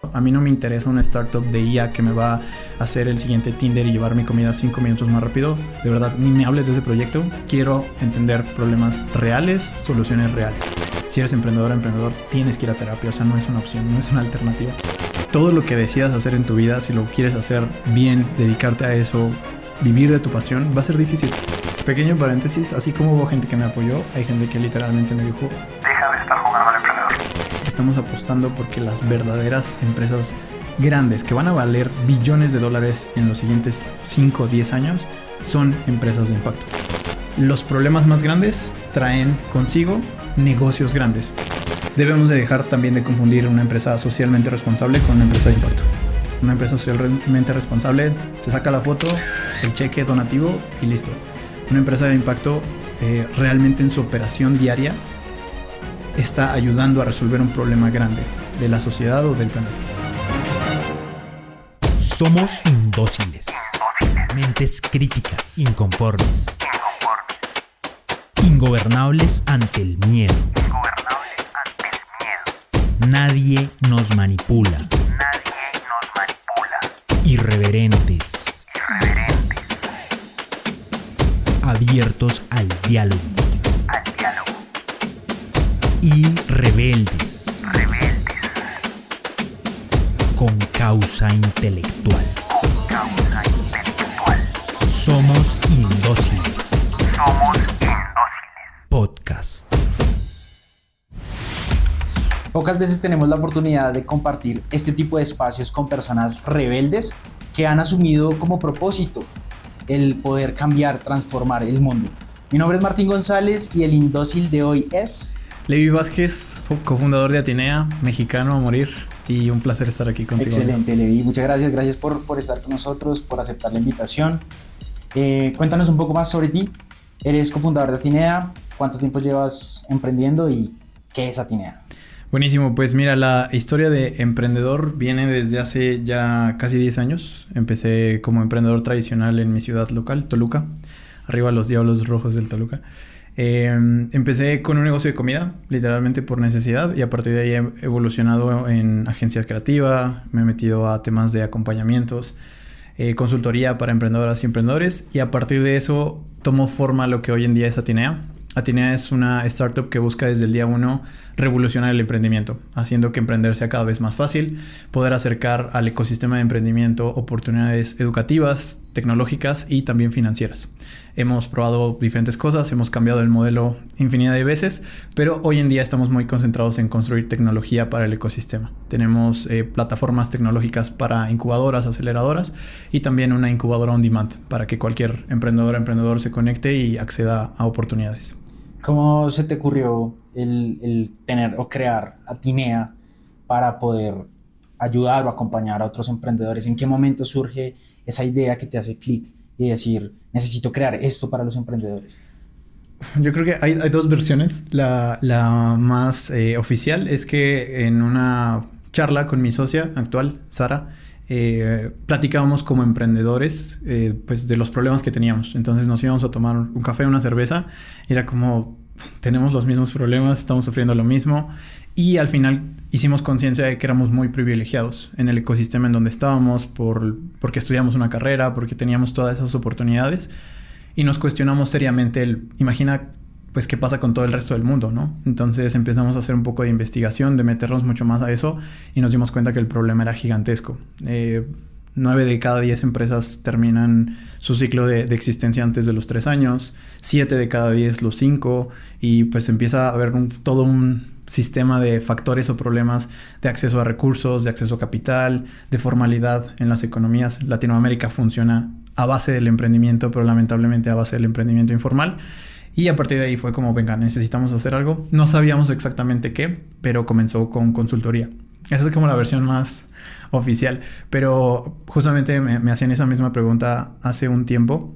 A mí no me interesa una startup de IA que me va a hacer el siguiente Tinder y llevar mi comida 5 minutos más rápido. De verdad, ni me hables de ese proyecto. Quiero entender problemas reales, soluciones reales. Si eres emprendedor, tienes que ir a terapia. O sea, no es una opción, no es una alternativa. Todo lo que decidas hacer en tu vida, si lo quieres hacer bien, dedicarte a eso, vivir de tu pasión, va a ser difícil. Pequeño paréntesis, así como hubo gente que me apoyó, hay gente que literalmente me dijo: deja de estar jugando al emprendedor. Estamos apostando porque las verdaderas empresas grandes que van a valer billones de dólares en los siguientes 5 o 10 años son empresas de impacto. Los problemas más grandes traen consigo negocios grandes. Debemos de dejar también de confundir una empresa socialmente responsable con una empresa de impacto. Una empresa socialmente responsable, se saca la foto, el cheque donativo y listo. Una empresa de impacto realmente en su operación diaria está ayudando a resolver un problema grande de la sociedad o del planeta. Somos indóciles, mentes críticas, inconformes, ingobernables ante el miedo. Nadie nos manipula. Irreverentes. Abiertos al diálogo. Y rebeldes. Con causa intelectual. Somos indóciles. Podcast. Pocas veces tenemos la oportunidad de compartir este tipo de espacios con personas rebeldes que han asumido como propósito el poder cambiar, transformar el mundo. Mi nombre es Martín González y el indócil de hoy es... Levi Vázquez, cofundador de Atinea, mexicano a morir, y un placer estar aquí contigo. Excelente, Levi. Muchas gracias. Gracias por estar con nosotros, por aceptar la invitación. Cuéntanos un poco más sobre ti. Eres cofundador de Atinea. ¿Cuánto tiempo llevas emprendiendo y qué es Atinea? Buenísimo, pues mira, la historia de emprendedor viene desde hace ya casi 10 años. Empecé como emprendedor tradicional en mi ciudad local, Toluca, arriba los Diablos Rojos del Toluca. Empecé con un negocio de comida, literalmente por necesidad, y a partir de ahí he evolucionado en agencia creativa, me he metido a temas de acompañamientos, consultoría para emprendedoras y emprendedores, y a partir de eso tomó forma lo que hoy en día es Atinea. Atinea es una startup que busca desde el día 1 revolucionar el emprendimiento, haciendo que emprender sea cada vez más fácil, poder acercar al ecosistema de emprendimiento oportunidades educativas, tecnológicas y también financieras. Hemos probado diferentes cosas, hemos cambiado el modelo infinidad de veces, pero hoy en día estamos muy concentrados en construir tecnología para el ecosistema. Tenemos plataformas tecnológicas para incubadoras, aceleradoras y también una incubadora on demand para que cualquier emprendedor se conecte y acceda a oportunidades. ¿Cómo se te ocurrió el tener o crear Atinea para poder ayudar o acompañar a otros emprendedores? ¿En qué momento surge esa idea que te hace clic y decir, necesito crear esto para los emprendedores? Yo creo que hay dos versiones. La más oficial es que en una charla con mi socia actual, Sara, platicábamos como emprendedores pues de los problemas que teníamos. Entonces nos íbamos a tomar un café, una cerveza, y era como, tenemos los mismos problemas, estamos sufriendo lo mismo, y al final hicimos conciencia de que éramos muy privilegiados en el ecosistema en donde estábamos porque estudiamos una carrera, porque teníamos todas esas oportunidades, y nos cuestionamos seriamente imagina pues qué pasa con todo el resto del mundo, ¿no? Entonces empezamos a hacer un poco de investigación, de meternos mucho más a eso, y nos dimos cuenta que el problema era gigantesco. 9 de cada 10 empresas terminan su ciclo de existencia antes de los 3 años, 7 de cada 10 los 5, y pues empieza a haber todo un sistema de factores o problemas de acceso a recursos, de acceso a capital, de formalidad en las economías. Latinoamérica funciona a base del emprendimiento, pero lamentablemente a base del emprendimiento informal. Y a partir de ahí fue como, venga, necesitamos hacer algo. No sabíamos exactamente qué, pero comenzó con consultoría. Esa es como la versión más oficial. Pero justamente me hacían esa misma pregunta hace un tiempo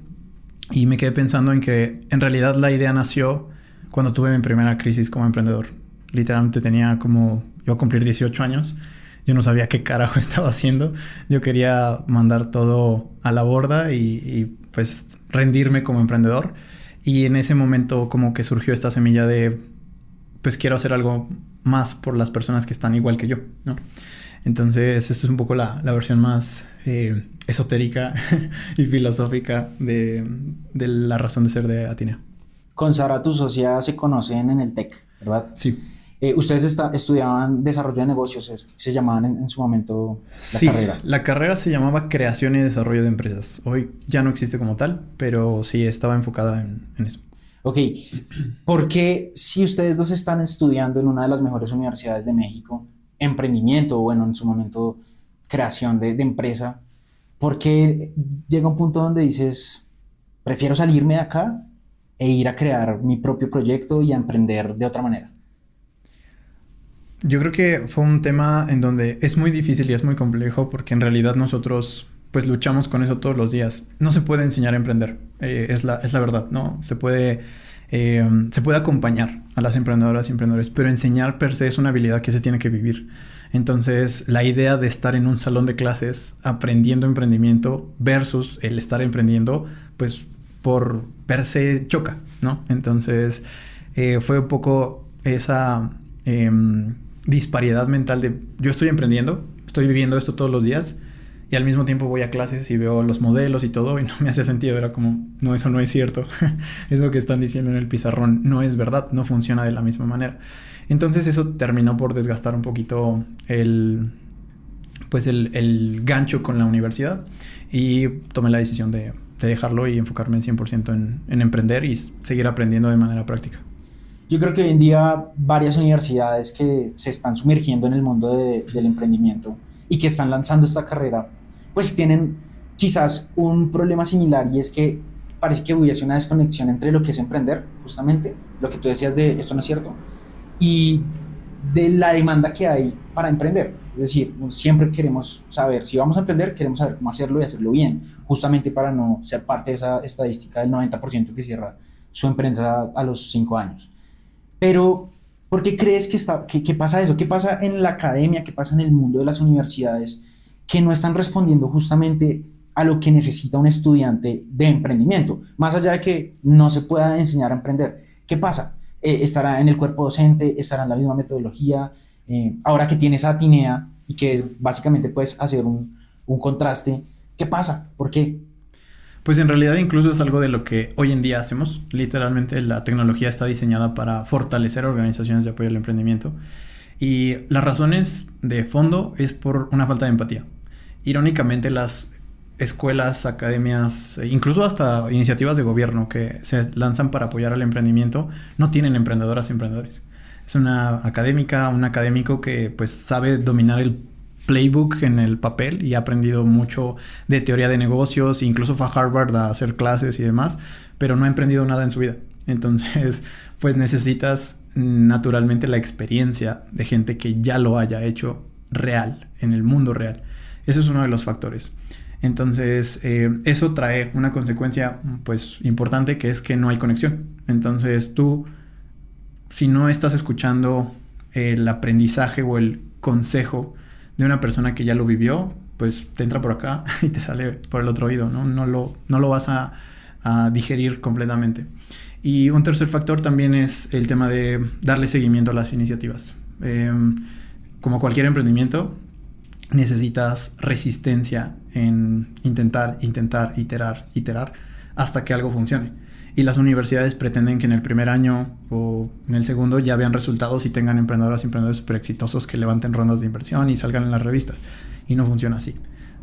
y me quedé pensando en que en realidad la idea nació cuando tuve mi primera crisis como emprendedor. Literalmente iba a cumplir 18 años. Yo no sabía qué carajo estaba haciendo. Yo quería mandar todo a la borda y pues rendirme como emprendedor. Y en ese momento como que surgió esta semilla de, pues quiero hacer algo más por las personas que están igual que yo, ¿no? Entonces, esto es un poco la versión más esotérica y filosófica de la razón de ser de Atenea. Con Sara, tu socia, se conocen en el TEC, ¿verdad? Sí. Ustedes estudiaban desarrollo de negocios, se llamaban en su momento la carrera. La carrera se llamaba Creación y Desarrollo de Empresas. Hoy ya no existe como tal, pero sí estaba enfocada en eso. Ok, porque si ustedes dos están estudiando en una de las mejores universidades de México, emprendimiento, o bueno, en su momento creación de empresa, ¿por qué llega un punto donde dices, prefiero salirme de acá e ir a crear mi propio proyecto y a emprender de otra manera? Yo creo que fue un tema en donde es muy difícil y es muy complejo porque en realidad nosotros pues luchamos con eso todos los días. No se puede enseñar a emprender, es la verdad, ¿no? Se puede acompañar a las emprendedoras y emprendedores, pero enseñar per se es una habilidad que se tiene que vivir. Entonces, la idea de estar en un salón de clases aprendiendo emprendimiento versus el estar emprendiendo, pues por per se choca, ¿no? Entonces, fue un poco esa disparidad mental de yo estoy emprendiendo, estoy viviendo esto todos los días y al mismo tiempo voy a clases y veo los modelos y todo y no me hace sentido. Era como, no, eso no es cierto. Eso que están diciendo en el pizarrón no es verdad, no funciona de la misma manera. Entonces eso terminó por desgastar un poquito el gancho con la universidad y tomé la decisión de dejarlo y enfocarme 100% en emprender y seguir aprendiendo de manera práctica. Yo creo que hoy en día varias universidades que se están sumergiendo en el mundo del emprendimiento y que están lanzando esta carrera, pues tienen quizás un problema similar, y es que parece que hubiese una desconexión entre lo que es emprender, justamente, lo que tú decías de esto no es cierto, y de la demanda que hay para emprender. Es decir, siempre queremos saber, si vamos a emprender, queremos saber cómo hacerlo y hacerlo bien, justamente para no ser parte de esa estadística del 90% que cierra su empresa a los 5 años. Pero, ¿por qué crees que pasa eso? ¿Qué pasa en la academia? ¿Qué pasa en el mundo de las universidades que no están respondiendo justamente a lo que necesita un estudiante de emprendimiento? Más allá de que no se pueda enseñar a emprender, ¿qué pasa? ¿Estará en el cuerpo docente? ¿Estará en la misma metodología? Ahora que tienes a Atenea y que básicamente puedes hacer un contraste, ¿qué pasa? ¿Por qué? Pues en realidad incluso es algo de lo que hoy en día hacemos. Literalmente la tecnología está diseñada para fortalecer organizaciones de apoyo al emprendimiento. Y las razones de fondo es por una falta de empatía. Irónicamente, las escuelas, academias, incluso hasta iniciativas de gobierno que se lanzan para apoyar al emprendimiento, no tienen emprendedoras y emprendedores. Es una académica, un académico que pues sabe dominar el playbook en el papel y ha aprendido mucho de teoría de negocios, incluso fue a Harvard a hacer clases y demás, pero no ha emprendido nada en su vida. Entonces, pues necesitas naturalmente la experiencia de gente que ya lo haya hecho real, en el mundo real. Ese es uno de los factores. Entonces, eso trae una consecuencia pues importante, que es que no hay conexión. Entonces, tú, si no estás escuchando el aprendizaje o el consejo de una persona que ya lo vivió, pues te entra por acá y te sale por el otro oído, ¿no? No lo vas a digerir completamente. Y un tercer factor también es el tema de darle seguimiento a las iniciativas. Como cualquier emprendimiento, necesitas resistencia en intentar, iterar, hasta que algo funcione. Y las universidades pretenden que en el primer año o en el segundo ya vean resultados y tengan emprendedoras y emprendedores súper exitosos que levanten rondas de inversión y salgan en las revistas. Y no funciona así.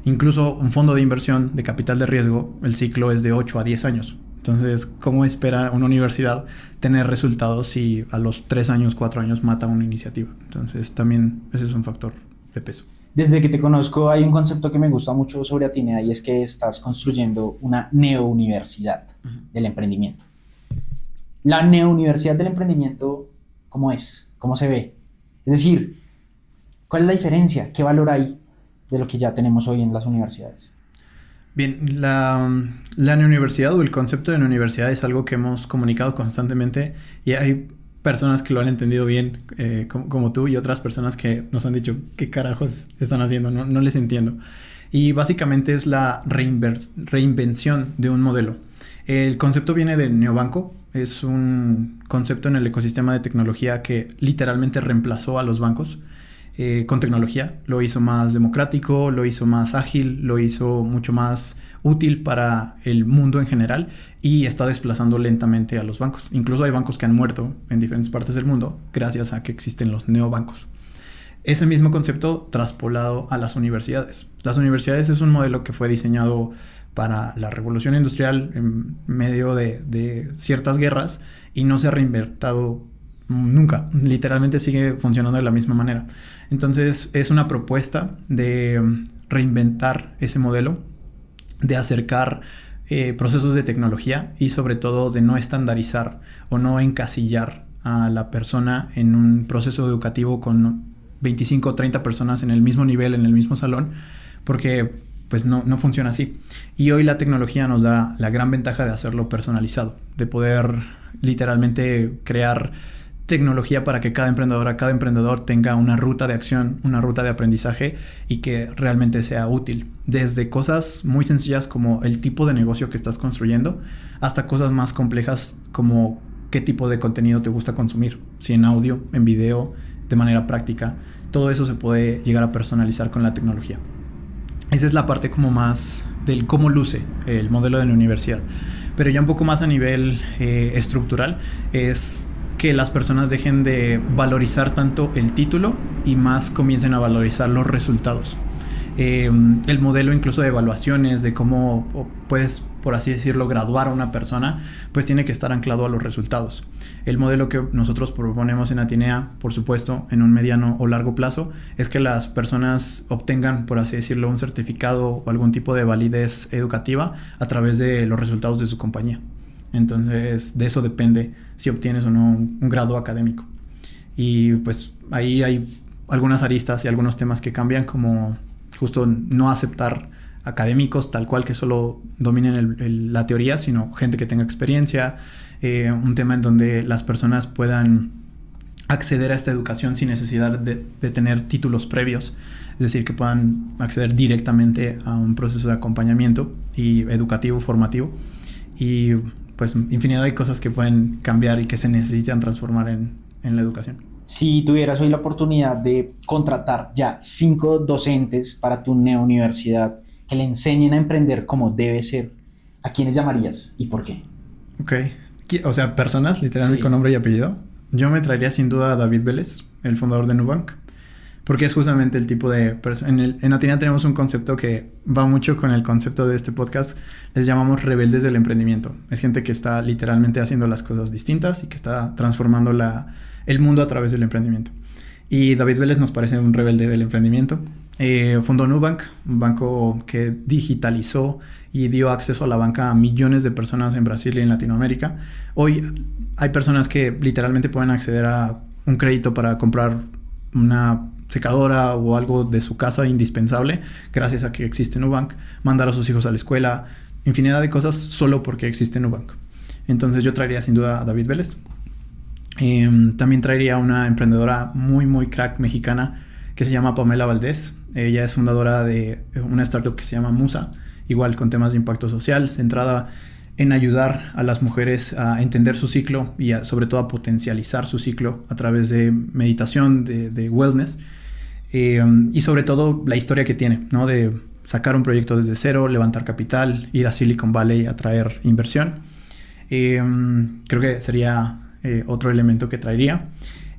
Incluso un fondo de inversión de capital de riesgo, el ciclo es de 8 a 10 años. Entonces, ¿cómo espera una universidad tener resultados si a los 3 años, 4 años mata una iniciativa? Entonces, también ese es un factor de peso. Desde que te conozco hay un concepto que me gusta mucho sobre Atenea, y es que estás construyendo una neouniversidad del emprendimiento. La neouniversidad del emprendimiento, ¿cómo es? ¿Cómo se ve? Es decir, ¿cuál es la diferencia? ¿Qué valor hay de lo que ya tenemos hoy en las universidades? Bien, la neouniversidad o el concepto de neouniversidad es algo que hemos comunicado constantemente y hay personas que lo han entendido bien, como tú, y otras personas que nos han dicho qué carajos están haciendo, no les entiendo. Y básicamente es la reinvención de un modelo. El concepto viene de neobanco, es un concepto en el ecosistema de tecnología que literalmente reemplazó a los bancos. con tecnología. Lo hizo más democrático, lo hizo más ágil, lo hizo mucho más útil para el mundo en general y está desplazando lentamente a los bancos. Incluso hay bancos que han muerto en diferentes partes del mundo gracias a que existen los neobancos. Ese mismo concepto traspolado a las universidades. Las universidades es un modelo que fue diseñado para la revolución industrial en medio de ciertas guerras y no se ha reinventado nunca. Literalmente sigue funcionando de la misma manera. Entonces es una propuesta de reinventar ese modelo, de acercar procesos de tecnología y sobre todo de no estandarizar o no encasillar a la persona en un proceso educativo con 25 o 30 personas en el mismo nivel, en el mismo salón, porque pues no funciona así. Y hoy la tecnología nos da la gran ventaja de hacerlo personalizado, de poder literalmente crear tecnología para que cada emprendedor tenga una ruta de acción, una ruta de aprendizaje y que realmente sea útil. Desde cosas muy sencillas como el tipo de negocio que estás construyendo hasta cosas más complejas como qué tipo de contenido te gusta consumir, si en audio, en video, de manera práctica. Todo eso se puede llegar a personalizar con la tecnología. Esa es la parte como más del cómo luce el modelo de la universidad. Pero ya un poco más a nivel estructural es que las personas dejen de valorizar tanto el título y más comiencen a valorizar los resultados. El modelo incluso de evaluaciones, de cómo puedes, por así decirlo, graduar a una persona, pues tiene que estar anclado a los resultados. El modelo que nosotros proponemos en Atinea, por supuesto, en un mediano o largo plazo, es que las personas obtengan, por así decirlo, un certificado o algún tipo de validez educativa a través de los resultados de su compañía. Entonces, de eso depende si obtienes o no un grado académico. Y pues ahí hay algunas aristas y algunos temas que cambian, como justo no aceptar académicos tal cual que solo dominen la teoría, sino gente que tenga experiencia, un tema en donde las personas puedan acceder a esta educación sin necesidad de tener títulos previos, es decir, que puedan acceder directamente a un proceso de acompañamiento y educativo, formativo, y pues infinidad de cosas que pueden cambiar y que se necesitan transformar en la educación. Si tuvieras hoy la oportunidad de contratar ya 5 docentes para tu neouniversidad que le enseñen a emprender como debe ser, ¿a quiénes llamarías y por qué? Ok, o sea, personas literalmente Sí. con nombre y apellido. Yo me traería sin duda a David Vélez, el fundador de Nubank, porque es justamente el tipo de en Atinea tenemos un concepto que va mucho con el concepto de este podcast. Les llamamos rebeldes del emprendimiento. Es gente que está literalmente haciendo las cosas distintas y que está transformando el mundo a través del emprendimiento. Y David Vélez nos parece un rebelde del emprendimiento. Fundó Nubank, un banco que digitalizó y dio acceso a la banca a millones de personas en Brasil y en Latinoamérica. Hoy hay personas que literalmente pueden acceder a un crédito para comprar una secadora o algo de su casa indispensable gracias a que existe Nubank, mandar a sus hijos a la escuela, infinidad de cosas solo porque existe Nubank. Entonces yo traería sin duda a David Vélez. También traería una emprendedora muy muy crack mexicana que se llama Pamela Valdés. Ella es fundadora de una startup que se llama Musa, igual con temas de impacto social, centrada en ayudar a las mujeres a entender su ciclo y sobre todo a potencializar su ciclo a través de meditación, de wellness, y sobre todo la historia que tiene, ¿no? De sacar un proyecto desde cero, levantar capital, ir a Silicon Valley a traer inversión. Creo que sería otro elemento que traería.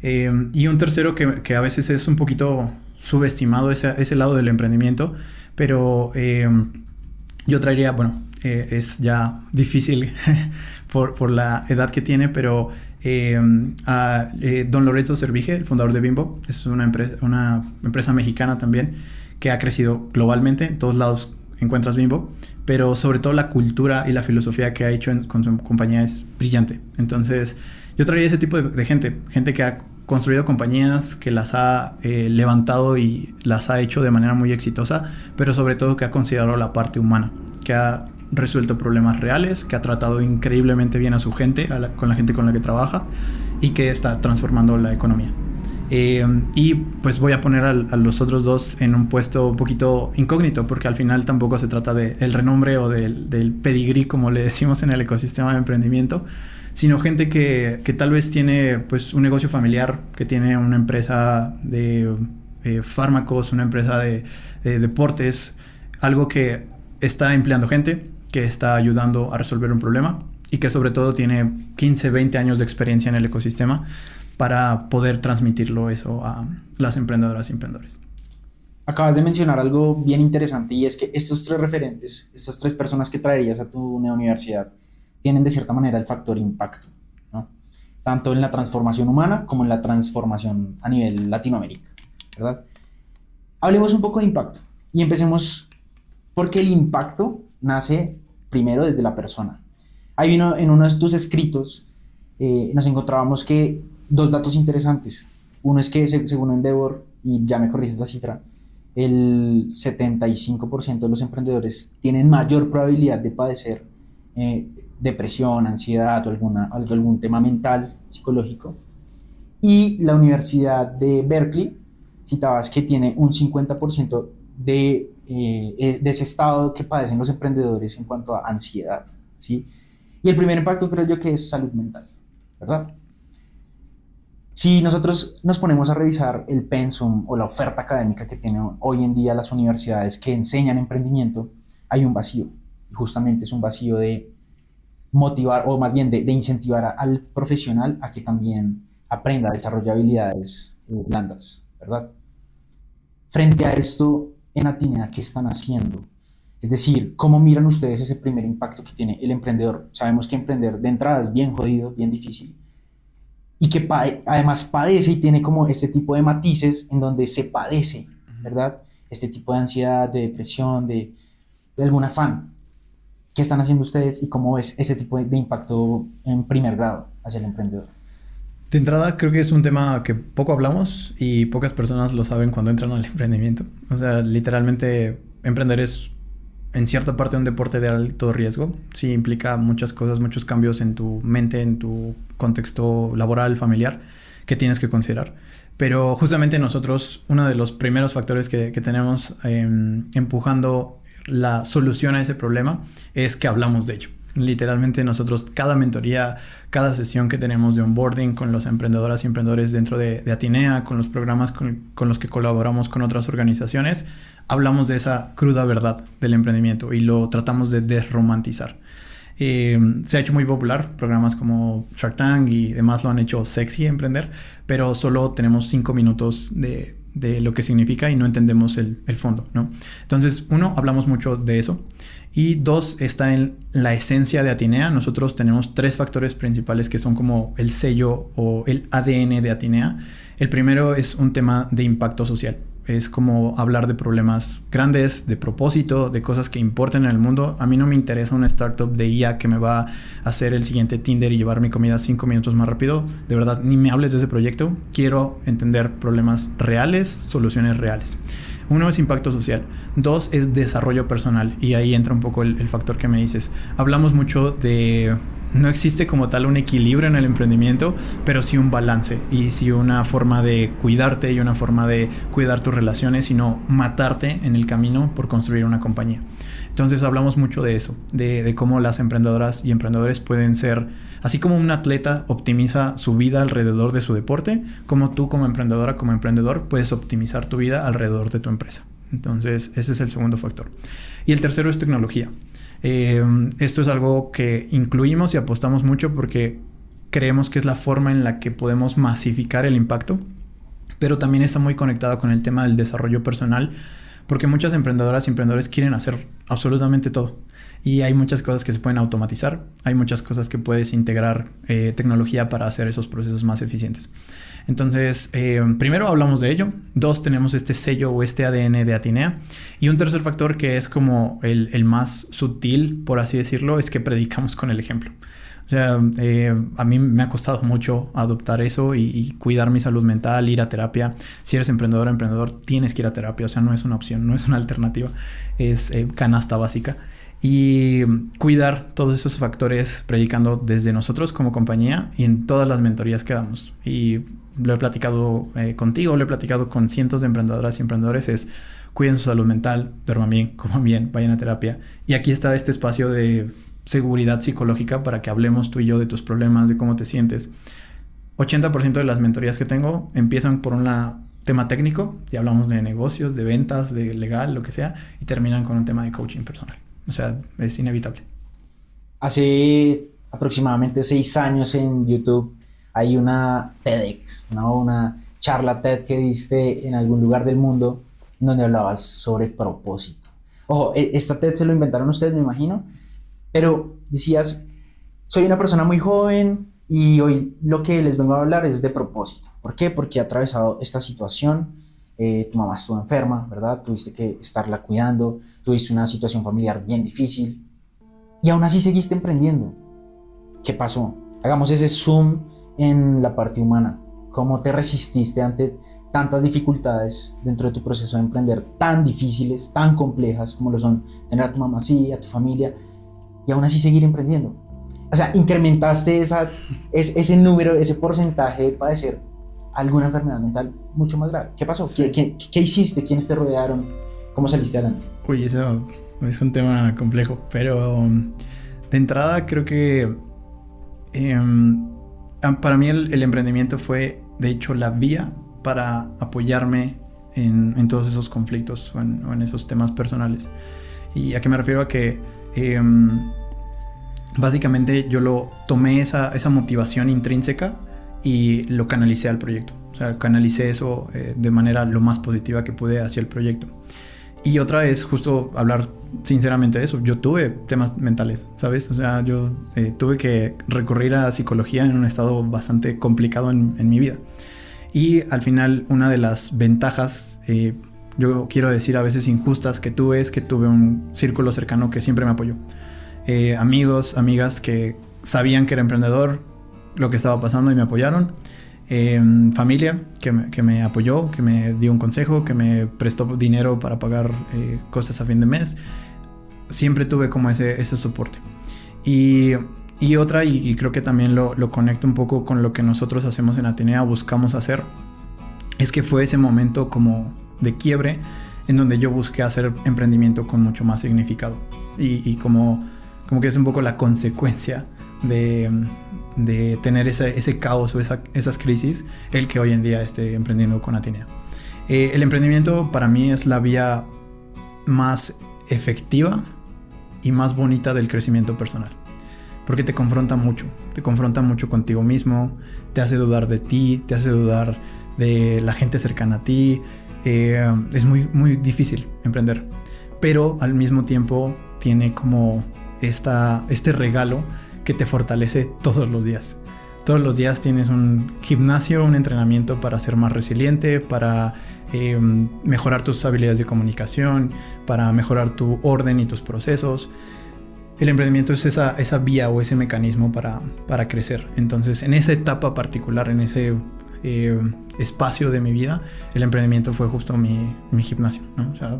Y un tercero que a veces es un poquito subestimado, ese lado del emprendimiento, pero yo traería, es ya difícil por la edad que tiene, pero a don Lorenzo Servige, el fundador de Bimbo. Es una empresa mexicana también que ha crecido globalmente. En todos lados encuentras Bimbo, pero sobre todo la cultura y la filosofía que ha hecho con su compañía es brillante. Entonces yo traería ese tipo de gente que ha construido compañías, que las ha levantado y las ha hecho de manera muy exitosa, pero sobre todo que ha considerado la parte humana, que ha resuelto problemas reales, que ha tratado increíblemente bien a su gente, con la gente con la que trabaja, y que está transformando la economía. Y pues voy a poner a los otros dos en un puesto un poquito incógnito, porque al final tampoco se trata del renombre o del pedigrí, como le decimos en el ecosistema de emprendimiento, sino gente que tal vez tiene pues un negocio familiar, que tiene una empresa de fármacos, una empresa de deportes, algo que está empleando gente, que está ayudando a resolver un problema y que sobre todo tiene 15, 20 años de experiencia en el ecosistema para poder transmitirlo eso a las emprendedoras y emprendedores. Acabas de mencionar algo bien interesante y es que estos 3 referentes, estas 3 personas que traerías a tu universidad, tienen de cierta manera el factor impacto, ¿no? Tanto en la transformación humana como en la transformación a nivel Latinoamérica, ¿verdad? Hablemos un poco de impacto y empecemos porque el impacto nace primero desde la persona. En uno de tus escritos nos encontrábamos que 2 datos interesantes. Uno es que según Endeavor, y ya me corriges la cifra, el 75% de los emprendedores tienen mayor probabilidad de padecer depresión, ansiedad o algún tema mental, psicológico. Y la Universidad de Berkeley, citabas que tiene un 50% de ese estado que padecen los emprendedores en cuanto a ansiedad, ¿sí? Y el primer impacto creo yo que es salud mental, ¿verdad? Si nosotros nos ponemos a revisar el pensum o la oferta académica que tienen hoy en día las universidades que enseñan emprendimiento, hay un vacío. Y justamente es un vacío de motivar, o más bien de incentivar al profesional a que también aprenda a desarrollar habilidades blandas, ¿verdad? Frente a esto, en Atinea, ¿qué están haciendo? Es decir, ¿cómo miran ustedes ese primer impacto que tiene el emprendedor? Sabemos que emprender de entrada es bien jodido, bien difícil. Y que además padece y tiene como este tipo de matices en donde se padece, ¿verdad? Este tipo de ansiedad, de depresión, de algún afán. ¿Qué están haciendo ustedes y cómo es ese tipo de impacto en primer grado hacia el emprendedor? De entrada, creo que es un tema que poco hablamos y pocas personas lo saben cuando entran al emprendimiento. O sea, literalmente, emprender es en cierta parte un deporte de alto riesgo. Sí implica muchas cosas, muchos cambios en tu mente, en tu contexto laboral, familiar, que tienes que considerar. Pero justamente nosotros, uno de los primeros factores que tenemos empujando la solución a ese problema es que hablamos de ello. Literalmente nosotros, cada mentoría, cada sesión que tenemos de onboarding con los emprendedoras y emprendedores dentro de Atinea, con los programas con los que colaboramos con otras organizaciones, hablamos de esa cruda verdad del emprendimiento y lo tratamos de desromantizar. Se ha hecho muy popular, programas como Shark Tank y demás lo han hecho sexy emprender, pero solo tenemos 5 minutos de lo que significa y no entendemos el fondo, ¿no? Entonces, 1, hablamos mucho de eso. Y 2, está en la esencia de Atinea. Nosotros tenemos 3 factores principales que son como el sello o el ADN de Atinea. El primero es un tema de impacto social. Es como hablar de problemas grandes, de propósito, de cosas que importan en el mundo. A mí no me interesa una startup de IA que me va a hacer el siguiente Tinder y llevar mi comida 5 minutos más rápido. De verdad, ni me hables de ese proyecto. Quiero entender problemas reales, soluciones reales. 1 es impacto social. 2 es desarrollo personal. Y ahí entra un poco el factor que me dices. Hablamos mucho de... No existe como tal un equilibrio en el emprendimiento, pero sí un balance y sí una forma de cuidarte y una forma de cuidar tus relaciones y no matarte en el camino por construir una compañía. Entonces hablamos mucho de eso, de cómo las emprendedoras y emprendedores pueden ser, así como un atleta optimiza su vida alrededor de su deporte, como tú como emprendedora, como emprendedor, puedes optimizar tu vida alrededor de tu empresa. Entonces ese es el segundo factor. Y el tercero es tecnología. Esto es algo que incluimos y apostamos mucho porque creemos que es la forma en la que podemos masificar el impacto, pero también está muy conectado con el tema del desarrollo personal, porque muchas emprendedoras y emprendedores quieren hacer absolutamente todo. Y hay muchas cosas que se pueden automatizar, hay muchas cosas que puedes integrar tecnología para hacer esos procesos más eficientes. Entonces, primero hablamos de ello. 2, tenemos este sello o este ADN de Atinea. Y un tercer factor que es como el más sutil, por así decirlo, es que predicamos con el ejemplo. O sea, a mí me ha costado mucho adoptar eso y cuidar mi salud mental, ir a terapia. Si eres emprendedor, tienes que ir a terapia. O sea, no es una opción, no es una alternativa. Es canasta básica. Y cuidar todos esos factores predicando desde nosotros como compañía y en todas las mentorías que damos. Y lo he platicado contigo, lo he platicado con cientos de emprendedoras y emprendedores, es cuiden su salud mental, duerman bien, coman bien, vayan a terapia. Y aquí está este espacio de seguridad psicológica para que hablemos tú y yo de tus problemas, de cómo te sientes. 80% de las mentorías que tengo empiezan por una tema técnico, y hablamos de negocios, de ventas, de legal, lo que sea, y terminan con un tema de coaching personal. O sea, es inevitable. Hace aproximadamente 6 años en YouTube hay una TEDx, ¿no? Una charla TED que diste en algún lugar del mundo en donde hablabas sobre propósito. Ojo, esta TED se lo inventaron ustedes, me imagino, pero decías, soy una persona muy joven y hoy lo que les vengo a hablar es de propósito. ¿Por qué? Porque he atravesado esta situación, tu mamá estuvo enferma, ¿verdad? Tuviste que estarla cuidando, tuviste una situación familiar bien difícil y aún así seguiste emprendiendo. ¿Qué pasó? Hagamos ese zoom en la parte humana. ¿Cómo te resististe ante tantas dificultades dentro de tu proceso de emprender, tan difíciles, tan complejas como lo son tener a tu mamá así, a tu familia, y aún así seguir emprendiendo? O sea, incrementaste ese número, ese porcentaje de padecer alguna enfermedad mental mucho más grave. ¿Qué pasó? Sí. ¿Qué hiciste? ¿Quiénes te rodearon? ¿Cómo saliste adelante? Uy, eso es un tema complejo, pero de entrada creo que para mí el emprendimiento fue, de hecho, la vía para apoyarme en todos esos conflictos o en esos temas personales. ¿Y a qué me refiero? A que básicamente yo lo tomé esa motivación intrínseca y lo canalicé al proyecto. O sea, canalicé eso de manera lo más positiva que pude hacia el proyecto. Y otra es justo hablar sinceramente de eso. Yo tuve temas mentales, ¿sabes? O sea, yo tuve que recurrir a psicología en un estado bastante complicado en mi vida. Y al final, una de las ventajas, yo quiero decir a veces injustas, que tuve es que tuve un círculo cercano que siempre me apoyó. Amigos, amigas que sabían que era emprendedor, lo que estaba pasando, y me apoyaron. Familia que me apoyó, que me dio un consejo, que me prestó dinero para pagar cosas a fin de mes. Siempre tuve como ese soporte. Y otra, y creo que también lo conecto un poco con lo que nosotros hacemos en Atenea, buscamos hacer, es que fue ese momento como de quiebre en donde yo busqué hacer emprendimiento con mucho más significado. Y como que es un poco la consecuencia de tener ese caos o esas crisis, el que hoy en día esté emprendiendo con Atenea. El emprendimiento para mí es la vía más efectiva y más bonita del crecimiento personal, porque te confronta mucho contigo mismo, te hace dudar de ti, te hace dudar de la gente cercana a ti. Es muy, muy difícil emprender, pero al mismo tiempo tiene como este regalo que te fortalece todos los días. Todos los días tienes un gimnasio, un entrenamiento para ser más resiliente, para mejorar tus habilidades de comunicación, para mejorar tu orden y tus procesos. El emprendimiento es esa vía o ese mecanismo para crecer. Entonces, en esa etapa particular, en ese espacio de mi vida, el emprendimiento fue justo mi gimnasio, ¿no? O sea,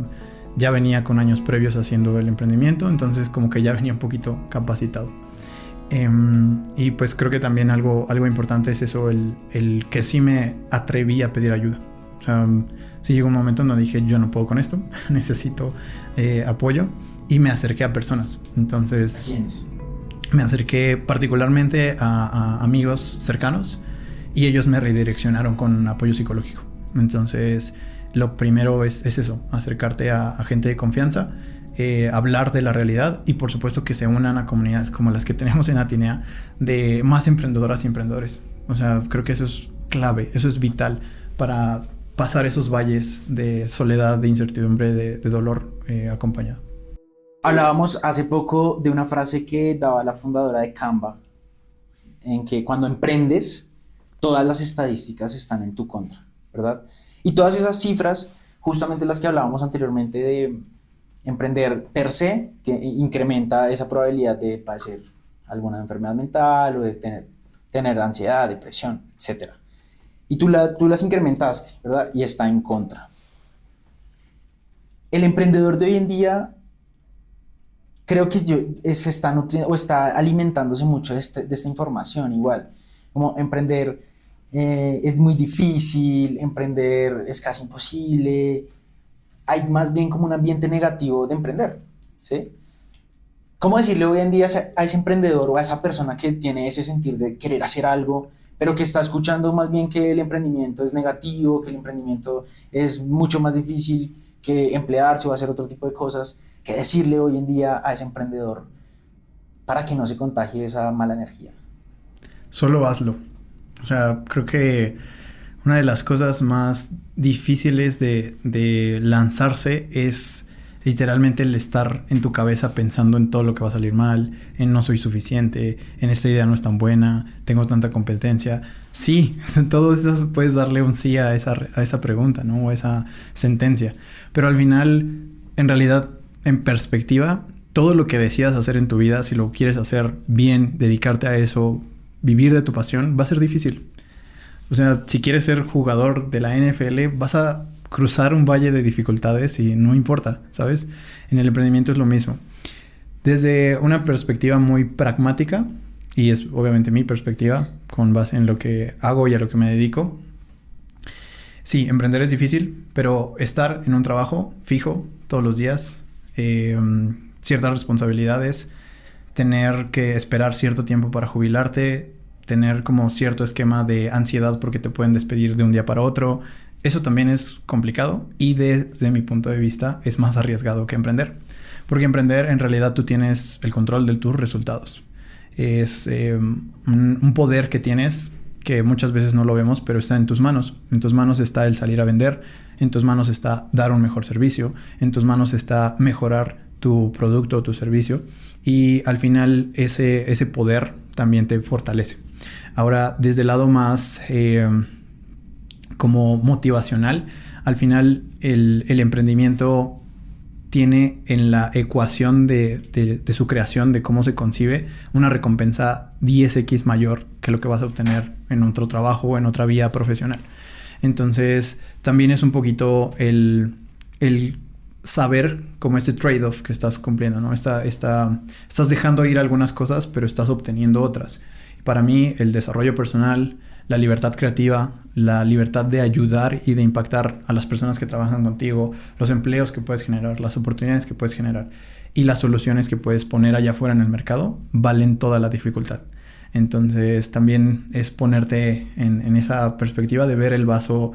ya venía con años previos haciendo el emprendimiento, entonces como que ya venía un poquito capacitado. Y pues creo que también algo importante es eso, el que sí me atreví a pedir ayuda. O sea, sí llegó un momento en donde dije, yo no puedo con esto, necesito apoyo, y me acerqué a personas. Entonces me acerqué particularmente a amigos cercanos, y ellos me redireccionaron con apoyo psicológico. Entonces lo primero es eso, acercarte a gente de confianza, hablar de la realidad, y por supuesto que se unan a comunidades como las que tenemos en Atenea, de más emprendedoras y emprendedores. O sea, creo que eso es clave, eso es vital para pasar esos valles de soledad, de incertidumbre, de dolor acompañado. Hablábamos hace poco de una frase que daba la fundadora de Canva, en que cuando emprendes, todas las estadísticas están en tu contra, ¿verdad? Y todas esas cifras, justamente las que hablábamos anteriormente de emprender per se, que incrementa esa probabilidad de padecer alguna enfermedad mental o de tener ansiedad, depresión, etc. Y tú las incrementaste, ¿verdad? Y está en contra. El emprendedor de hoy en día, creo que se está nutriendo o está alimentándose mucho de esta información igual. Como emprender es muy difícil, emprender es casi imposible. Hay más bien como un ambiente negativo de emprender, ¿sí? ¿Cómo decirle hoy en día a ese emprendedor o a esa persona que tiene ese sentir de querer hacer algo, pero que está escuchando más bien que el emprendimiento es negativo, que el emprendimiento es mucho más difícil que emplearse o hacer otro tipo de cosas, ¿qué decirle hoy en día a ese emprendedor para que no se contagie esa mala energía? Solo hazlo. O sea, creo que una de las cosas más difíciles de lanzarse es literalmente el estar en tu cabeza pensando en todo lo que va a salir mal, en no soy suficiente, en esta idea no es tan buena, tengo tanta competencia. Sí, todo eso puedes darle un sí a esa pregunta, ¿no? O a esa sentencia. Pero al final, en realidad, en perspectiva, todo lo que decidas hacer en tu vida, si lo quieres hacer bien, dedicarte a eso, vivir de tu pasión, va a ser difícil. O sea, si quieres ser jugador de la NFL, vas a cruzar un valle de dificultades y no importa, ¿sabes? En el emprendimiento es lo mismo. Desde una perspectiva muy pragmática, y es obviamente mi perspectiva, con base en lo que hago y a lo que me dedico, sí, emprender es difícil, pero estar en un trabajo fijo todos los días, ciertas responsabilidades, tener que esperar cierto tiempo para jubilarte, tener como cierto esquema de ansiedad porque te pueden despedir de un día para otro, eso también es complicado y desde mi punto de vista es más arriesgado que emprender. Porque emprender en realidad tú tienes el control de tus resultados. Es un poder que tienes que muchas veces no lo vemos, pero está en tus manos. En tus manos está el salir a vender, en tus manos está dar un mejor servicio, en tus manos está mejorar tu producto o tu servicio y al final ese poder también te fortalece. Ahora, desde el lado más como motivacional, al final el emprendimiento tiene en la ecuación de su creación, de cómo se concibe, una recompensa 10x mayor que lo que vas a obtener en otro trabajo o en otra vía profesional. Entonces, también es un poquito el saber como este trade-off que estás cumpliendo, ¿no? Estás dejando ir algunas cosas, pero estás obteniendo otras. Para mí, el desarrollo personal, la libertad creativa, la libertad de ayudar y de impactar a las personas que trabajan contigo, los empleos que puedes generar, las oportunidades que puedes generar y las soluciones que puedes poner allá afuera en el mercado, valen toda la dificultad. Entonces, también es ponerte en esa perspectiva de ver el vaso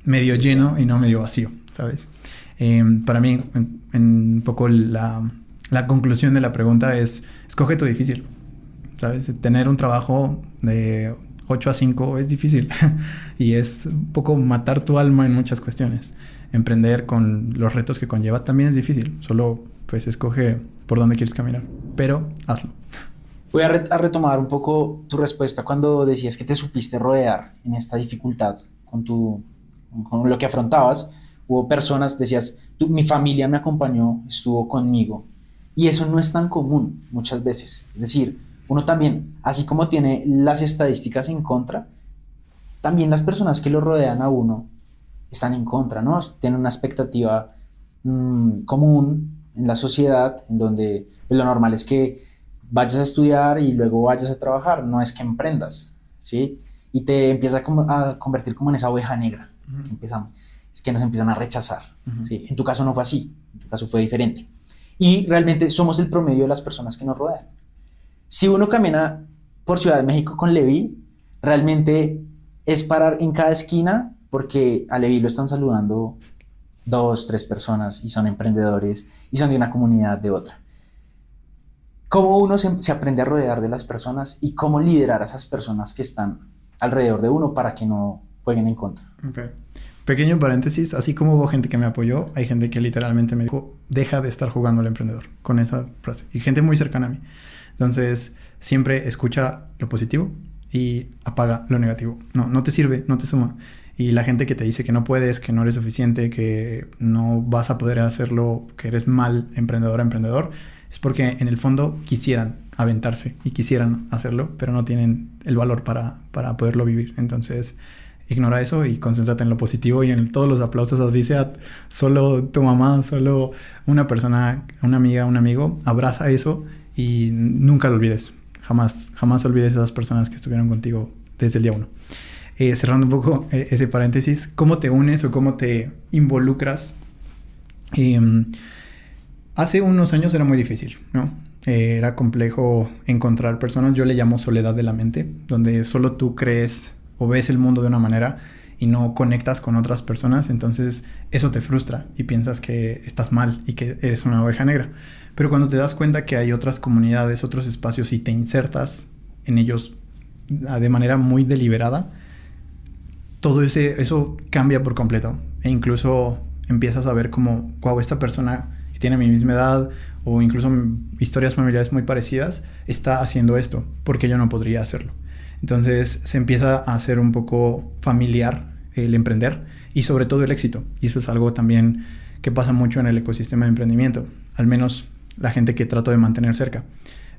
medio lleno y no medio vacío, ¿sabes? Para mí, en un poco la conclusión de la pregunta es, escoge tu difícil, ¿sabes? Tener un trabajo de 8 a 5 es difícil y es un poco matar tu alma en muchas cuestiones. Emprender con los retos que conlleva también es difícil, solo pues escoge por dónde quieres caminar, pero hazlo. Voy a retomar un poco tu respuesta cuando decías que te supiste rodear en esta dificultad con lo que afrontabas. Hubo personas, decías, mi familia me acompañó, estuvo conmigo. Y eso no es tan común muchas veces. Es decir, uno también, así como tiene las estadísticas en contra, también las personas que lo rodean a uno están en contra, ¿no? Tienen una expectativa común en la sociedad, en donde pues, lo normal es que vayas a estudiar y luego vayas a trabajar, no es que emprendas, ¿sí? Y te empieza a convertir como en esa oveja negra que empezamos. Es que nos empiezan a rechazar, ¿sí? En tu caso no fue así, en tu caso fue diferente. Y realmente somos el promedio de las personas que nos rodean. Si uno camina por Ciudad de México con Levi, realmente es parar en cada esquina porque a Levi lo están saludando 2, 3 personas y son emprendedores y son de una comunidad de otra. ¿Cómo uno se aprende a rodear de las personas y cómo liderar a esas personas que están alrededor de uno para que no jueguen en contra? Okay. Pequeño paréntesis, así como hubo gente que me apoyó, hay gente que literalmente me dijo, deja de estar jugando al emprendedor, con esa frase. Y gente muy cercana a mí. Entonces, siempre escucha lo positivo y apaga lo negativo. No te sirve, no te suma. Y la gente que te dice que no puedes, que no eres suficiente, que no vas a poder hacerlo, que eres mal emprendedor, es porque en el fondo quisieran aventarse y quisieran hacerlo, pero no tienen el valor para poderlo vivir. Entonces, ignora eso y concéntrate en lo positivo y en todos los aplausos, así sea solo tu mamá, solo una persona, una amiga, un amigo, abraza eso y nunca lo olvides. Jamás olvides a esas personas que estuvieron contigo desde el día 1. Cerrando un poco ese paréntesis, ¿cómo te unes o cómo te involucras? Hace unos años era muy difícil, ¿no? Era complejo encontrar personas. Yo le llamo soledad de la mente, donde solo tú crees o ves el mundo de una manera y no conectas con otras personas. Entonces eso te frustra y piensas que estás mal y que eres una oveja negra. Pero cuando te das cuenta que hay otras comunidades, otros espacios y te insertas en ellos de manera muy deliberada, todo eso cambia por completo. E incluso empiezas a ver como, wow, esta persona que tiene mi misma edad o incluso historias familiares muy parecidas está haciendo esto, porque yo no podría hacerlo. Entonces se empieza a hacer un poco familiar el emprender y sobre todo el éxito. Y eso es algo también que pasa mucho en el ecosistema de emprendimiento, al menos la gente que trato de mantener cerca.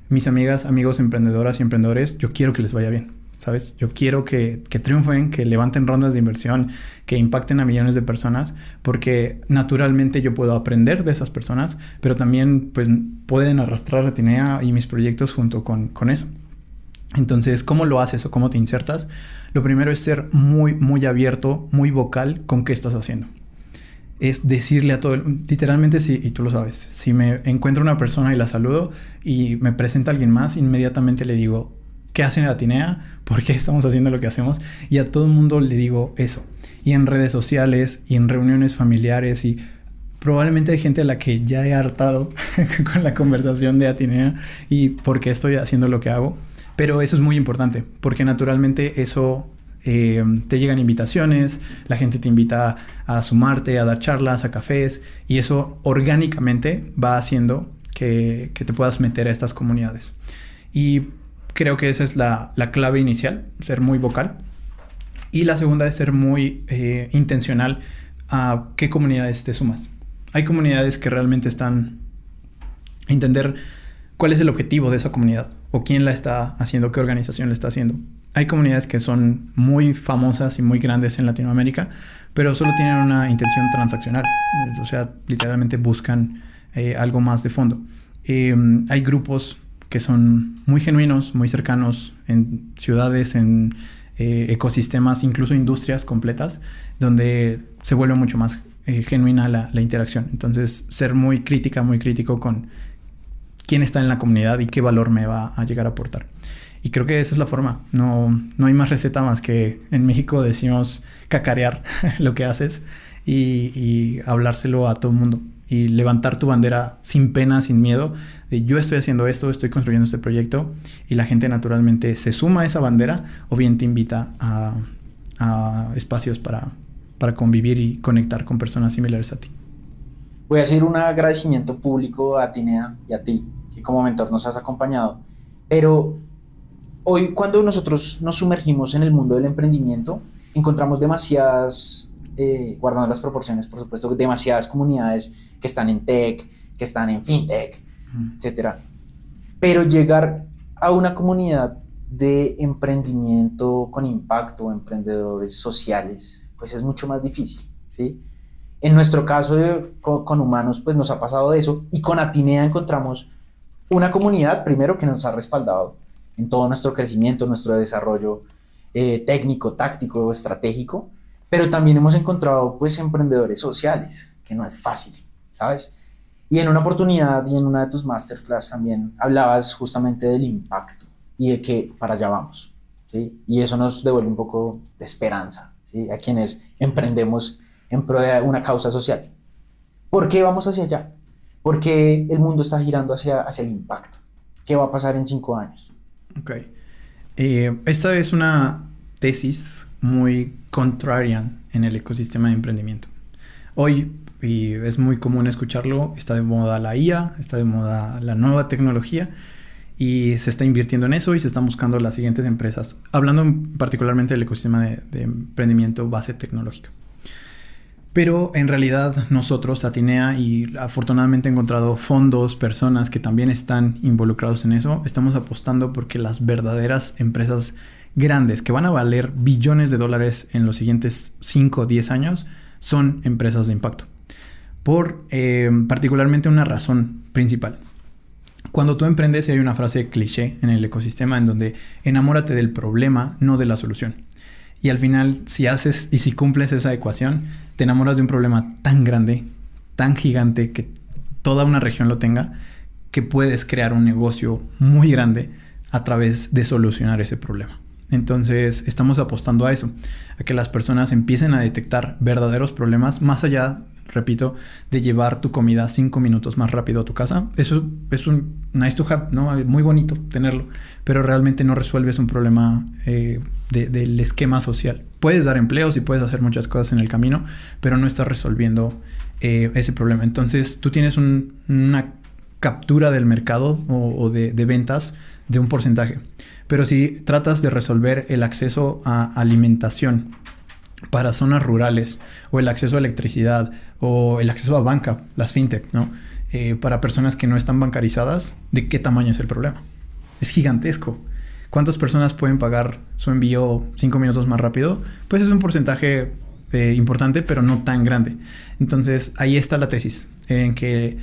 Mis amigas, amigos, emprendedoras y emprendedores, yo quiero que les vaya bien, ¿sabes? Yo quiero que triunfen, que levanten rondas de inversión, que impacten a millones de personas, porque naturalmente yo puedo aprender de esas personas, pero también pues pueden arrastrar a Tinea y mis proyectos junto con eso. Entonces, ¿cómo lo haces o cómo te insertas? Lo primero es ser muy, muy abierto, muy vocal con qué estás haciendo. Es decirle a todo, literalmente, sí, y tú lo sabes, si me encuentro una persona y la saludo y me presenta a alguien más, inmediatamente le digo, ¿qué hacen en Atinea? ¿Por qué estamos haciendo lo que hacemos? Y a todo el mundo le digo eso. Y en redes sociales y en reuniones familiares y probablemente hay gente a la que ya he hartado con la conversación de Atinea y por qué estoy haciendo lo que hago. Pero eso es muy importante porque naturalmente eso te llegan invitaciones, la gente te invita a sumarte, a dar charlas, a cafés y eso orgánicamente va haciendo que te puedas meter a estas comunidades. Y creo que esa es la clave inicial, ser muy vocal. Y la segunda es ser muy intencional a qué comunidades te sumas. Hay comunidades que realmente están entender cuál es el objetivo de esa comunidad o quién la está haciendo, qué organización la está haciendo. Hay comunidades que son muy famosas y muy grandes en Latinoamérica, pero solo tienen una intención transaccional. O sea, literalmente buscan algo más de fondo. Hay grupos que son muy genuinos, muy cercanos en ciudades, en ecosistemas, incluso industrias completas, donde se vuelve mucho más genuina la interacción. Entonces, ser muy crítico con quién está en la comunidad y qué valor me va a llegar a aportar. Y creo que esa es la forma. No hay más receta más que en México decimos cacarear lo que haces y hablárselo a todo el mundo. Y levantar tu bandera sin pena, sin miedo, de yo estoy haciendo esto, estoy construyendo este proyecto y la gente naturalmente se suma a esa bandera o bien te invita a espacios para convivir y conectar con personas similares a ti. Voy a hacer un agradecimiento público a Tinea y a ti, que como mentor nos has acompañado. Pero hoy, cuando nosotros nos sumergimos en el mundo del emprendimiento, encontramos demasiadas, guardando las proporciones, por supuesto, demasiadas comunidades que están en tech, que están en fintech, etcétera. Pero llegar a una comunidad de emprendimiento con impacto, emprendedores sociales, pues es mucho más difícil, ¿sí? En nuestro caso con humanos, pues nos ha pasado eso, y con Atinea encontramos una comunidad, primero, que nos ha respaldado en todo nuestro crecimiento, nuestro desarrollo técnico, táctico, estratégico, pero también hemos encontrado pues emprendedores sociales, que no es fácil, ¿sabes? Y en una oportunidad y en una de tus masterclass también hablabas justamente del impacto y de que para allá vamos, ¿sí? Y eso nos devuelve un poco de esperanza, ¿sí? A quienes emprendemos en pro de una causa social. ¿Por qué vamos hacia allá? Porque el mundo está girando hacia el impacto. ¿Qué va a pasar en 5 años? Ok. Esta es una tesis muy contrarian en el ecosistema de emprendimiento. Hoy, y es muy común escucharlo, está de moda la IA, está de moda la nueva tecnología y se está invirtiendo en eso y se están buscando las siguientes empresas, hablando particularmente del ecosistema de emprendimiento base tecnológica. Pero en realidad nosotros, Atinea, y afortunadamente he encontrado fondos, personas que también están involucrados en eso, estamos apostando porque las verdaderas empresas grandes que van a valer billones de dólares en los siguientes 5 o 10 años son empresas de impacto. Por particularmente una razón principal. Cuando tú emprendes hay una frase cliché en el ecosistema en donde enamórate del problema, no de la solución. Y al final, si haces y si cumples esa ecuación, te enamoras de un problema tan grande, tan gigante, que toda una región lo tenga, que puedes crear un negocio muy grande a través de solucionar ese problema. Entonces estamos apostando a eso, a que las personas empiecen a detectar verdaderos problemas más allá, repito, de llevar tu comida 5 minutos más rápido a tu casa. Eso es un nice to have, ¿no? Muy bonito tenerlo, pero realmente no resuelves un problema del esquema social. Puedes dar empleos y puedes hacer muchas cosas en el camino, pero no estás resolviendo ese problema. Entonces tú tienes una captura del mercado o de ventas de un porcentaje. Pero si tratas de resolver el acceso a alimentación para zonas rurales, o el acceso a electricidad, o el acceso a banca, las fintech, ¿no? Para personas que no están bancarizadas, ¿de qué tamaño es el problema? Es gigantesco. ¿Cuántas personas pueden pagar su envío 5 minutos más rápido? Pues es un porcentaje importante, pero no tan grande. Entonces, ahí está la tesis, en que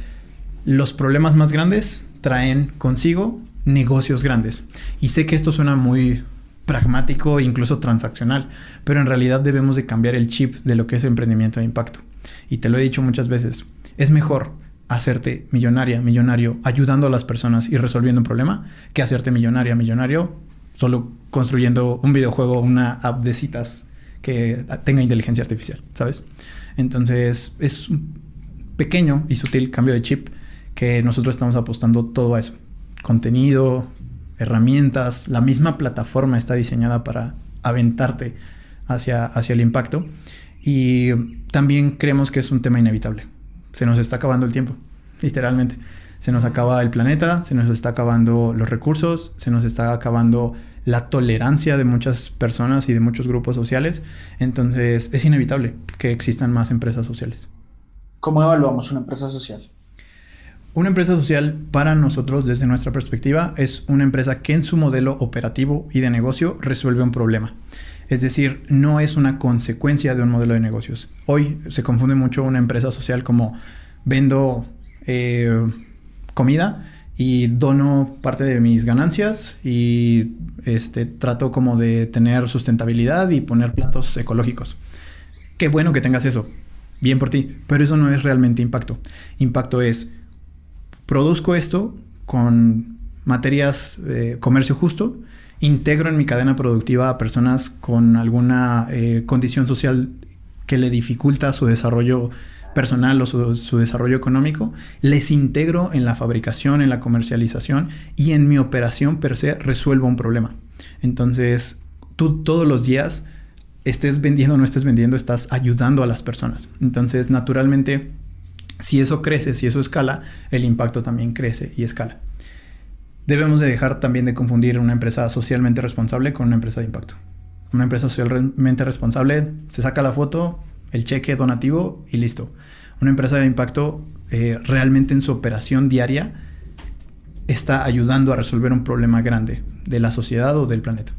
los problemas más grandes traen consigo negocios grandes. Y sé que esto suena muy pragmático e incluso transaccional, pero en realidad debemos de cambiar el chip de lo que es emprendimiento de impacto. Y te lo he dicho muchas veces, es mejor hacerte millonario ayudando a las personas y resolviendo un problema que hacerte millonario solo construyendo un videojuego, una app de citas que tenga inteligencia artificial, ¿sabes? Entonces es un pequeño y sutil cambio de chip que nosotros estamos apostando todo a eso. Contenido, herramientas, la misma plataforma está diseñada para aventarte hacia el impacto, y también creemos que es un tema inevitable. Se nos está acabando el tiempo, literalmente. Se nos acaba el planeta, se nos está acabando los recursos, se nos está acabando la tolerancia de muchas personas y de muchos grupos sociales. Entonces es inevitable que existan más empresas sociales. ¿Cómo evaluamos una empresa social? Una empresa social, para nosotros, desde nuestra perspectiva, es una empresa que en su modelo operativo y de negocio resuelve un problema. Es decir, no es una consecuencia de un modelo de negocios. Hoy se confunde mucho una empresa social como vendo comida y dono parte de mis ganancias y trato como de tener sustentabilidad y poner platos ecológicos. Qué bueno que tengas eso. Bien por ti. Pero eso no es realmente impacto. Impacto es: produzco esto con materias comercio justo, integro en mi cadena productiva a personas con alguna condición social que le dificulta su desarrollo personal o su desarrollo económico, les integro en la fabricación, en la comercialización, y en mi operación per se resuelvo un problema. Entonces, tú todos los días, estés vendiendo o no estés vendiendo, estás ayudando a las personas. Entonces, naturalmente, si eso crece, si eso escala, el impacto también crece y escala. Debemos de dejar también de confundir una empresa socialmente responsable con una empresa de impacto. Una empresa socialmente responsable, se saca la foto, el cheque donativo y listo. Una empresa de impacto realmente en su operación diaria está ayudando a resolver un problema grande de la sociedad o del planeta.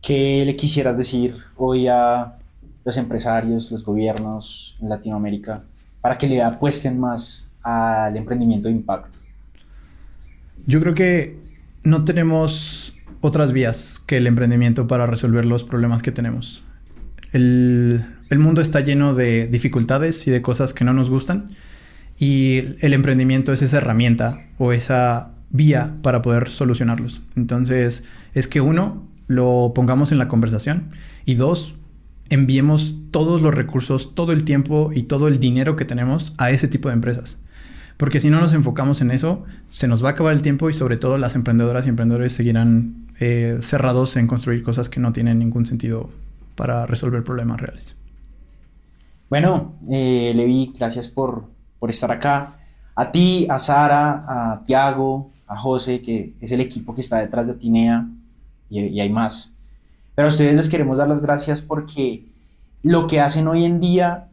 ¿Qué le quisieras decir hoy a los empresarios, los gobiernos en Latinoamérica para que le apuesten más al emprendimiento de impacto? Yo creo que no tenemos otras vías que el emprendimiento para resolver los problemas que tenemos. El mundo está lleno de dificultades y de cosas que no nos gustan, y el emprendimiento es esa herramienta o esa vía para poder solucionarlos. Entonces, es que uno, lo pongamos en la conversación, y dos, enviemos todos los recursos, todo el tiempo y todo el dinero que tenemos a ese tipo de empresas. Porque si no nos enfocamos en eso, se nos va a acabar el tiempo, y sobre todo las emprendedoras y emprendedores seguirán cerrados en construir cosas que no tienen ningún sentido para resolver problemas reales. Bueno, Levi, gracias por estar acá. A ti, a Sara, a Tiago, a José, que es el equipo que está detrás de Atinea, y hay más. Pero a ustedes les queremos dar las gracias porque lo que hacen hoy en día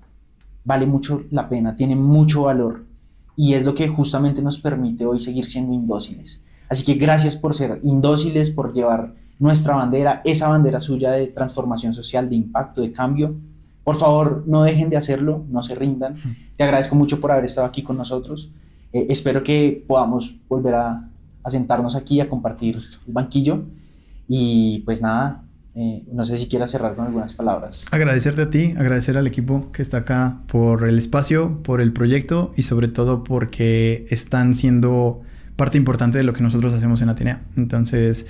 vale mucho la pena, tiene mucho valor, y es lo que justamente nos permite hoy seguir siendo indóciles. Así que gracias por ser indóciles, por llevar nuestra bandera, esa bandera suya de transformación social, de impacto, de cambio. Por favor, no dejen de hacerlo, no se rindan. Te agradezco mucho por haber estado aquí con nosotros. Espero que podamos volver a sentarnos aquí, a compartir el banquillo. Y pues nada, No sé si quieras cerrar con algunas palabras. Agradecerte a ti, agradecer al equipo que está acá por el espacio, por el proyecto y sobre todo porque están siendo parte importante de lo que nosotros hacemos en Atenea. Entonces,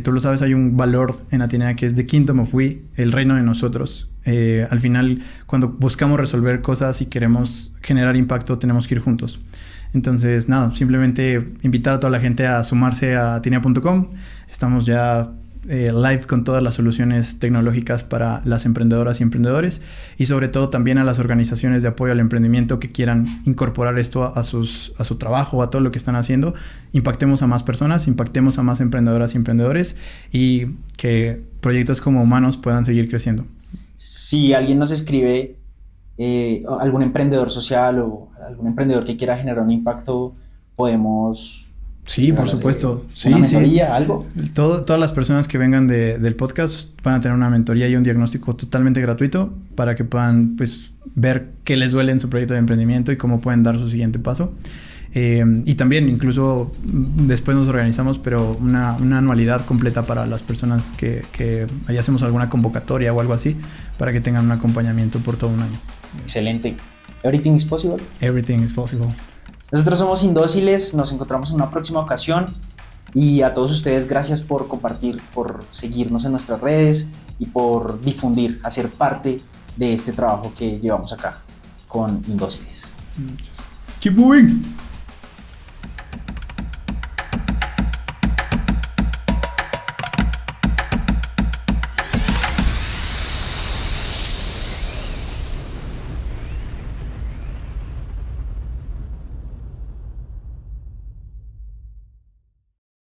tú lo sabes, hay un valor en Atenea que es The Kingdom of We, el reino de nosotros. Al final, cuando buscamos resolver cosas y queremos generar impacto, tenemos que ir juntos. Entonces, nada, simplemente invitar a toda la gente a sumarse a atenea.com. Estamos ya live con todas las soluciones tecnológicas para las emprendedoras y emprendedores y sobre todo también a las organizaciones de apoyo al emprendimiento que quieran incorporar esto a su trabajo, a todo lo que están haciendo. Impactemos a más personas, impactemos a más emprendedoras y emprendedores y que proyectos como Humanos puedan seguir creciendo. Si alguien nos escribe, algún emprendedor social o algún emprendedor que quiera generar un impacto, podemos... Sí, por supuesto. Sí, ¿Una mentoría, sí. algo? Todas las personas que vengan del podcast van a tener una mentoría y un diagnóstico totalmente gratuito para que puedan pues, ver qué les duele en su proyecto de emprendimiento y cómo pueden dar su siguiente paso. Y también, incluso después nos organizamos, pero una anualidad completa para las personas que ahí hacemos alguna convocatoria o algo así, para que tengan un acompañamiento por todo un año. Excelente. Everything is possible. Everything is possible. Nosotros somos Indóciles, nos encontramos en una próxima ocasión y a todos ustedes gracias por compartir, por seguirnos en nuestras redes y por difundir, hacer parte de este trabajo que llevamos acá con Indóciles. Keep moving.